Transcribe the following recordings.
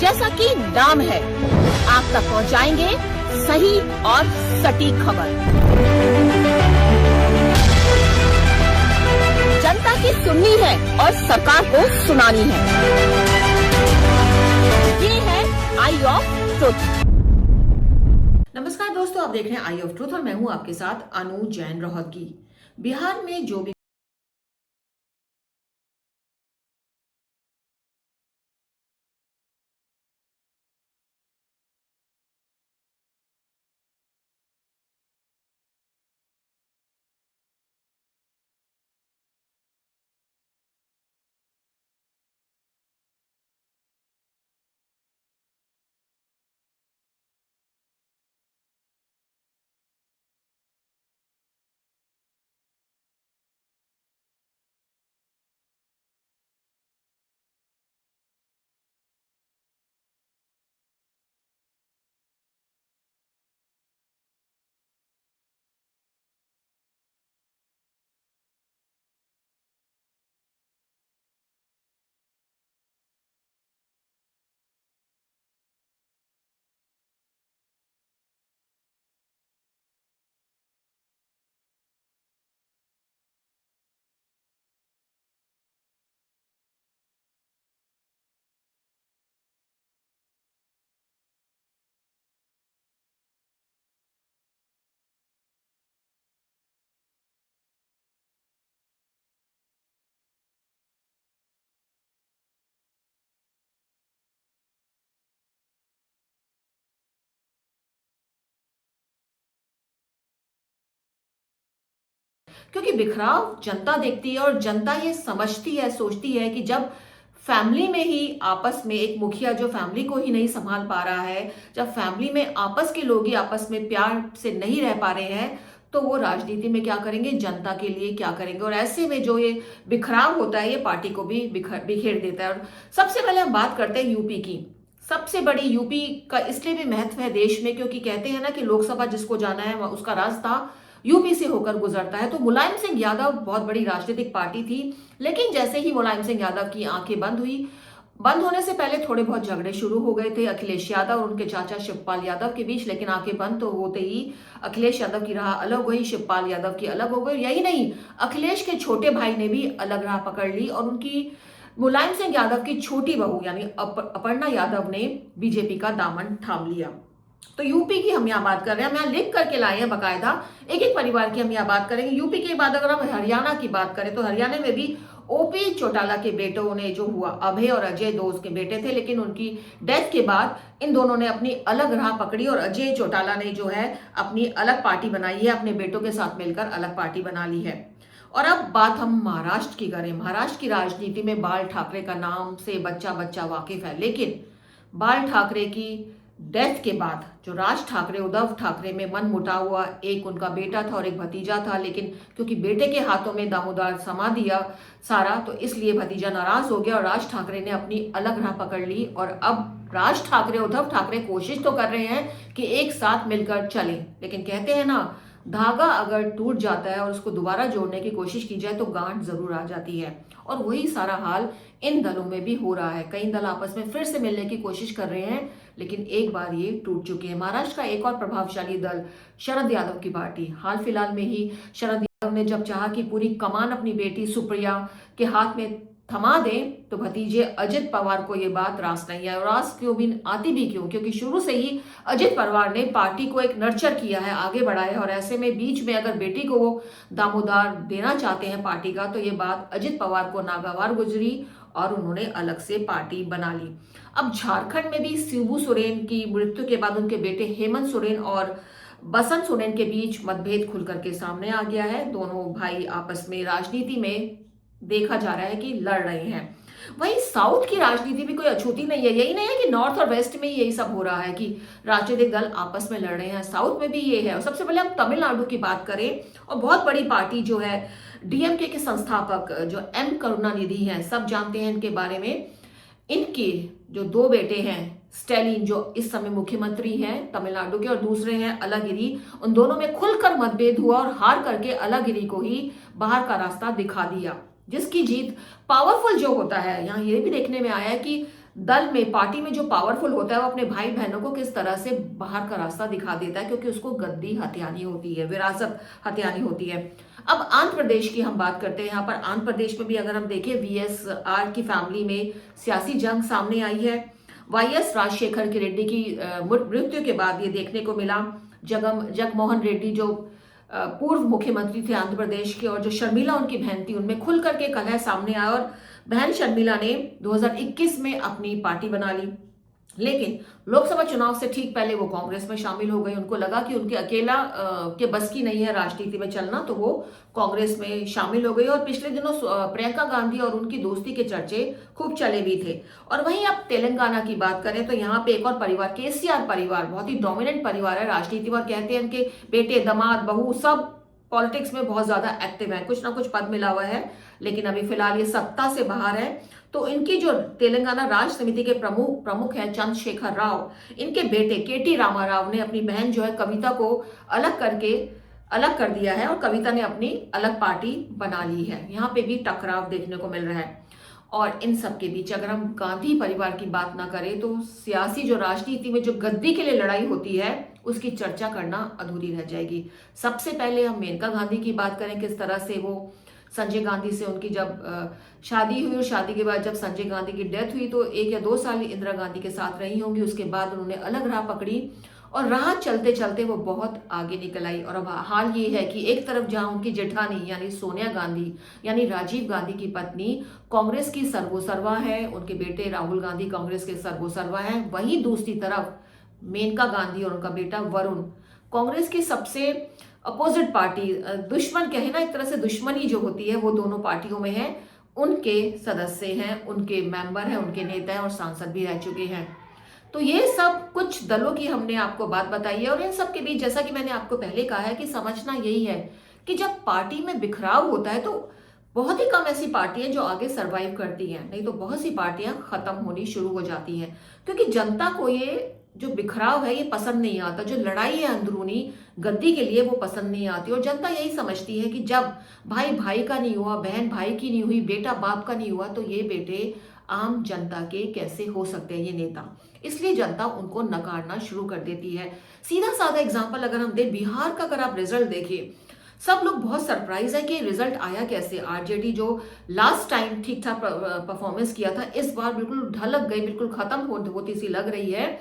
जैसा कि नाम है, आप तक पहुंचाएंगे सही और सटीक खबर। जनता की सुननी है और सरकार को सुनानी है। ये है आई ऑफ ट्रुथ। नमस्कार दोस्तों, आप देख रहे हैं आई ऑफ ट्रुथ और मैं हूं आपके साथ अनु जैन रोहतगी। बिहार में जो भी क्योंकि बिखराव जनता देखती है और जनता ये समझती है, सोचती है कि जब फैमिली में ही आपस में एक मुखिया जो फैमिली को ही नहीं संभाल पा रहा है, जब फैमिली में आपस के लोग ही आपस में प्यार से नहीं रह पा रहे हैं, तो वो राजनीति में क्या करेंगे, जनता के लिए क्या करेंगे। और ऐसे में जो ये बिखराव होता है, ये पार्टी को भी बिखेर देता है। और सबसे पहले हम बात करते हैं यूपी की। सबसे बड़ी यूपी का इसलिए भी महत्व है देश में, क्योंकि कहते हैं ना कि लोकसभा जिसको जाना है उसका रास्ता यूपी से होकर गुजरता है। तो मुलायम सिंह यादव बहुत बड़ी राजनीतिक पार्टी थी, लेकिन जैसे ही मुलायम सिंह यादव की आंखें बंद हुई, बंद होने से पहले थोड़े बहुत झगड़े शुरू हो गए थे अखिलेश यादव और उनके चाचा शिवपाल यादव के बीच। लेकिन आंखें बंद तो होते ही अखिलेश यादव की राह अलग हो गई, शिवपाल यादव की अलग हो गई। यही नहीं, अखिलेश के छोटे भाई ने भी अलग राह पकड़ ली और उनकी मुलायम सिंह यादव की छोटी बहू यानी अपर्णा यादव ने बीजेपी का दामन थाम लिया। तो यूपी की हम यहाँ बात कर रहे हैं, हम यहाँ लिख करके लाए हैं बकायदा, एक एक परिवार की हम यहाँ बात करेंगे। यूपी के बाद अगर हम हरियाणा की बात करें तो हरियाणा में भी ओपी चौटाला के बेटों ने जो हुआ, अभय और अजय दो उसके बेटे थे, लेकिन उनकी डेथ के बाद इन दोनों ने अपनी अलग राह पकड़ी और अजय चौटाला ने जो है अपनी अलग पार्टी बनाई है, अपने बेटों के साथ मिलकर अलग पार्टी बना ली है। और अब बात हम महाराष्ट्र की करें। महाराष्ट्र की राजनीति में बाल ठाकरे का नाम से बच्चा बच्चा वाकिफ है, लेकिन बाल ठाकरे की डेथ के बाद जो राज ठाकरे, उद्धव ठाकरे में मन मुटाव हुआ। एक उनका बेटा था और एक भतीजा था, लेकिन क्योंकि बेटे के हाथों में दामोदर समा दिया सारा, तो इसलिए भतीजा नाराज हो गया और राज ठाकरे ने अपनी अलग राह पकड़ ली। और अब राज ठाकरे, उद्धव ठाकरे कोशिश तो कर रहे हैं कि एक साथ मिलकर चलें, लेकिन कहते हैं ना, धागा अगर टूट जाता है और उसको दोबारा जोड़ने की कोशिश की जाए तो गांठ जरूर आ जाती है। और वही सारा हाल इन दलों में भी हो रहा है। कई दल आपस में फिर से मिलने की कोशिश कर रहे हैं, लेकिन एक बार ये टूट चुके हैं। महाराष्ट्र का एक और प्रभावशाली दल शरद यादव की पार्टी, हाल फिलहाल में ही शरद यादव ने जब चाहा कि पूरी कमान अपनी बेटी सुप्रिया के हाथ में थमा दें, तो भतीजे अजित पवार को ये बात रास नहीं है। और रास क्यों भी आती भी क्यों, क्योंकि शुरू से ही अजित पवार ने पार्टी को एक नर्चर किया है, आगे बढ़ाया है। और ऐसे में बीच में अगर बेटी को वो दामोदर देना चाहते हैं पार्टी का, तो ये बात अजित पवार को नागवार गुजरी और उन्होंने अलग से पार्टी बना ली। अब झारखंड में भी शिबू सोरेन की मृत्यु के बाद उनके बेटे हेमंत सोरेन और बसंत सोरेन के बीच मतभेद खुल करके सामने आ गया है। दोनों भाई आपस में राजनीति में देखा जा रहा है कि लड़ रहे हैं। वहीं साउथ की राजनीति भी कोई अछूती नहीं है। यही नहीं है कि नॉर्थ और वेस्ट में यही सब हो रहा है कि राजनीतिक दल आपस में लड़ रहे हैं, साउथ में भी ये है। और सबसे पहले हम तमिलनाडु की बात करें, और बहुत बड़ी पार्टी जो है डीएमके के संस्थापक जो एम करुणानिधि हैं, सब जानते हैं इनके बारे में। इनके जो दो बेटे हैं, स्टैलिन जो इस समय मुख्यमंत्री हैं तमिलनाडु के, और दूसरे हैं अलगिरी, उन दोनों में खुलकर मतभेद हुआ और हार करके अलगिरी को ही बाहर का रास्ता दिखा दिया। जिसकी जीत पावरफुल जो होता है, यहाँ ये भी देखने में आया है कि दल में, पार्टी में जो पावरफुल होता है वो अपने भाई बहनों को किस तरह से बाहर का रास्ता दिखा देता है, क्योंकि उसको गद्दी हथियानी होती है, विरासत हथियानी होती है। अब आंध्र प्रदेश की हम बात करते हैं। यहाँ पर आंध्र प्रदेश में भी अगर हम देखें, वीएसआर की फैमिली में सियासी जंग सामने आई है। वाईएस राजशेखर की रेड्डी की मृत्यु के बाद ये देखने को मिला। जगमोहन रेड्डी जो पूर्व मुख्यमंत्री थे आंध्र प्रदेश के, और जो शर्मिला उनकी बहन थी, उनमें खुल करके कलह सामने आया और बहन शर्मिला ने 2021 में अपनी पार्टी बना ली। लेकिन लोकसभा चुनाव से ठीक पहले वो कांग्रेस में शामिल हो गई। उनको लगा कि उनके अकेला के बस की नहीं है राजनीति में चलना, तो वो कांग्रेस में शामिल हो गई। और पिछले दिनों प्रियंका गांधी और उनकी दोस्ती के चर्चे खूब चले भी थे। और वहीं अब तेलंगाना की बात करें तो यहाँ पे एक और परिवार, केसीआर परिवार, बहुत ही डोमिनेंट परिवार है राजनीति में। कहते हैं उनके बेटे, दामाद, बहू सब पॉलिटिक्स में बहुत ज्यादा एक्टिव है, कुछ ना कुछ पद मिला हुआ है, लेकिन अभी फिलहाल ये सत्ता से बाहर है। तो इनकी जो तेलंगाना राष्ट्र समिति के प्रमुख है चंद्रशेखर राव, इनके बेटे केटी रामाराव ने अपनी बहन जो है कविता को अलग कर दिया है, और कविता ने अपनी अलग पार्टी बना ली है। यहाँ पे भी टकराव देखने को मिल रहा है। और इन सब के बीच अगर हम गांधी परिवार की बात ना करें तो सियासी जो राजनीति में जो गद्दी के लिए लड़ाई होती है उसकी चर्चा करना अधूरी रह जाएगी। सबसे पहले हम मेनका गांधी की बात करें, किस तरह से वो संजय गांधी से उनकी जब शादी हुई, और शादी के बाद जब संजय गांधी की डेथ हुई तो 1 या 2 साल इंदिरा गांधी के साथ रही होंगी। उसके बाद उन्होंने अलग राह पकड़ी और राह चलते चलते वो बहुत आगे निकल आई। और अब हाल ये है कि एक तरफ जहां उनकी जेठानी यानी सोनिया गांधी यानी राजीव गांधी की पत्नी कांग्रेस की सर्वोसर्वा है, उनके बेटे राहुल गांधी कांग्रेस के सर्वोसर्वा है, वहीं दूसरी तरफ मेनका गांधी और उनका बेटा वरुण कांग्रेस की सबसे अपोजिट पार्टी, दुश्मन कहे ना, एक तरह से दुश्मनी जो होती है वो दोनों पार्टियों में है, उनके सदस्य हैं, उनके मेंबर हैं, उनके नेता हैं और सांसद भी रह चुके हैं। तो ये सब कुछ दलों की हमने आपको बात बताई है। और इन सब के बीच जैसा कि मैंने आपको पहले कहा है कि समझना यही है कि जब पार्टी में बिखराव होता है तो बहुत ही कम ऐसी पार्टियां जो आगे सरवाइव करती हैं, नहीं तो बहुत सी पार्टियां खत्म होनी शुरू हो जाती हैं, क्योंकि जनता को ये जो बिखराव है ये पसंद नहीं आता। जो लड़ाई है अंदरूनी गद्दी के लिए वो पसंद नहीं आती। और जनता यही समझती है कि जब भाई भाई का नहीं हुआ, बहन भाई की नहीं हुई, बेटा बाप का नहीं हुआ, तो ये बेटे आम जनता के कैसे हो सकते हैं ये नेता। इसलिए जनता उनको नकारना शुरू कर देती है। सीधा साधा एग्जाम्पल अगर हम दें, बिहार का अगर आप रिजल्ट देखिए, सब लोग बहुत सरप्राइज है कि रिजल्ट आया कैसे। आरजेडी जो लास्ट टाइम ठीक ठाक परफॉर्मेंस किया था, इस बार बिल्कुल ढलक गई, बिल्कुल खत्म होती सी लग रही है।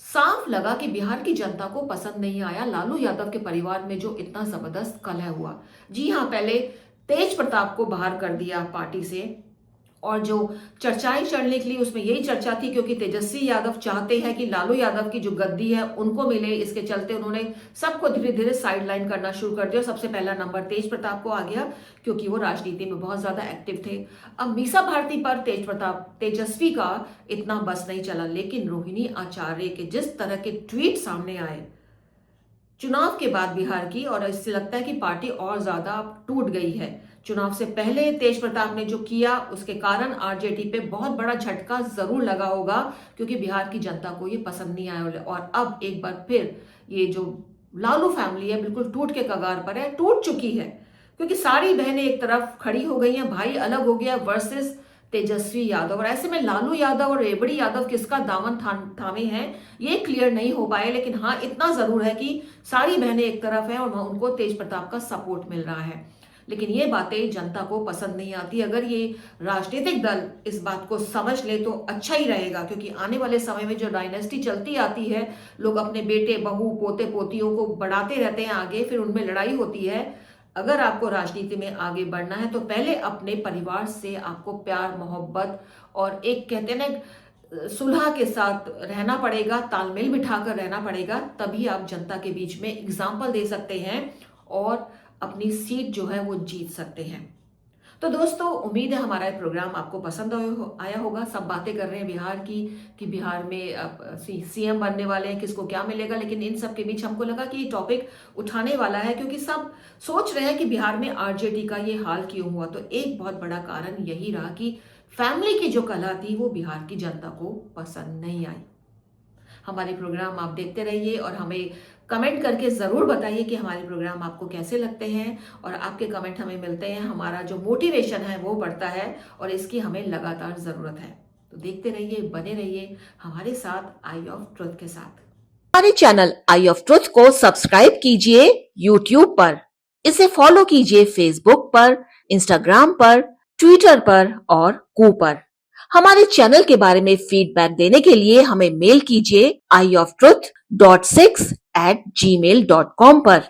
साफ लगा कि बिहार की जनता को पसंद नहीं आया लालू यादव के परिवार में जो इतना जबरदस्त कलह हुआ। जी हाँ, पहले तेज प्रताप को बाहर कर दिया पार्टी से, और जो चर्चाएं चलने के लिए उसमें यही चर्चा थी, क्योंकि तेजस्वी यादव चाहते हैं कि लालू यादव की जो गद्दी है उनको मिले, इसके चलते उन्होंने सबको धीरे धीरे साइडलाइन करना शुरू कर दिया। और सबसे पहला नंबर तेज प्रताप को आ गया, क्योंकि वो राजनीति में बहुत ज्यादा एक्टिव थे। अब मीसा भारती पर तेजस्वी का इतना बस नहीं चला, लेकिन रोहिणी आचार्य के जिस तरह के ट्वीट सामने आए चुनाव के बाद बिहार की, और इससे लगता है कि पार्टी और ज्यादा टूट गई है। चुनाव से पहले तेज प्रताप ने जो किया उसके कारण आरजेडी पे बहुत बड़ा झटका जरूर लगा होगा, क्योंकि बिहार की जनता को ये पसंद नहीं आया। और अब एक बार फिर ये जो लालू फैमिली है बिल्कुल टूट के कगार पर है, टूट चुकी है, क्योंकि सारी बहनें एक तरफ खड़ी हो गई हैं, भाई अलग हो गया वर्सेस तेजस्वी यादव। और ऐसे में लालू यादव और रेबड़ी यादव किसका दामन थामे हैं ये क्लियर नहीं हो पाए। लेकिन हाँ, इतना जरूर है कि सारी बहनें एक तरफ हैं और उनको तेज प्रताप का सपोर्ट मिल रहा है। लेकिन ये बातें जनता को पसंद नहीं आती। अगर ये राजनीतिक दल इस बात को समझ ले तो अच्छा ही रहेगा, क्योंकि आने वाले समय में जो डायनेस्टी चलती आती है, लोग अपने बेटे बहू पोते पोतियों को बढ़ाते रहते हैं आगे, फिर उनमें लड़ाई होती है। अगर आपको राजनीति में आगे बढ़ना है तो पहले अपने परिवार से आपको प्यार मोहब्बत और एक कहते हैं ना सुलह के साथ रहना पड़ेगा, तालमेल बिठाकर रहना पड़ेगा, तभी आप जनता के बीच में एग्जाम्पल दे सकते हैं और अपनी सीट जो है वो जीत सकते हैं। तो दोस्तों, उम्मीद है हमारा ये प्रोग्राम आपको पसंद आया होगा। सब बातें कर रहे हैं बिहार की कि बिहार में सीएम बनने वाले हैं, किसको क्या मिलेगा, लेकिन इन सब के बीच हमको लगा कि ये टॉपिक उठाने वाला है, क्योंकि सब सोच रहे हैं कि बिहार में आरजेडी का ये हाल क्यों हुआ। तो एक बहुत बड़ा कारण यही रहा कि फैमिली की जो कला थी वो बिहार की जनता को पसंद नहीं आई। हमारे प्रोग्राम आप देखते रहिए और हमें कमेंट करके ज़रूर बताइए कि हमारे प्रोग्राम आपको कैसे लगते हैं, और आपके कमेंट हमें मिलते हैं, हमारा जो मोटिवेशन है वो बढ़ता है और इसकी हमें लगातार ज़रूरत है। तो देखते रहिए, बने रहिए हमारे साथ आई ऑफ ट्रुथ के साथ। हमारे चैनल आई ऑफ ट्रुथ को सब्सक्राइब कीजिए यूट्यूब पर, इसे फॉलो कीजिए फेसबुक पर, इंस्टाग्राम पर, ट्विटर पर और कू पर। हमारे चैनल के बारे में फीडबैक देने के लिए हमें मेल कीजिए ioftruth.6@gmail.com पर।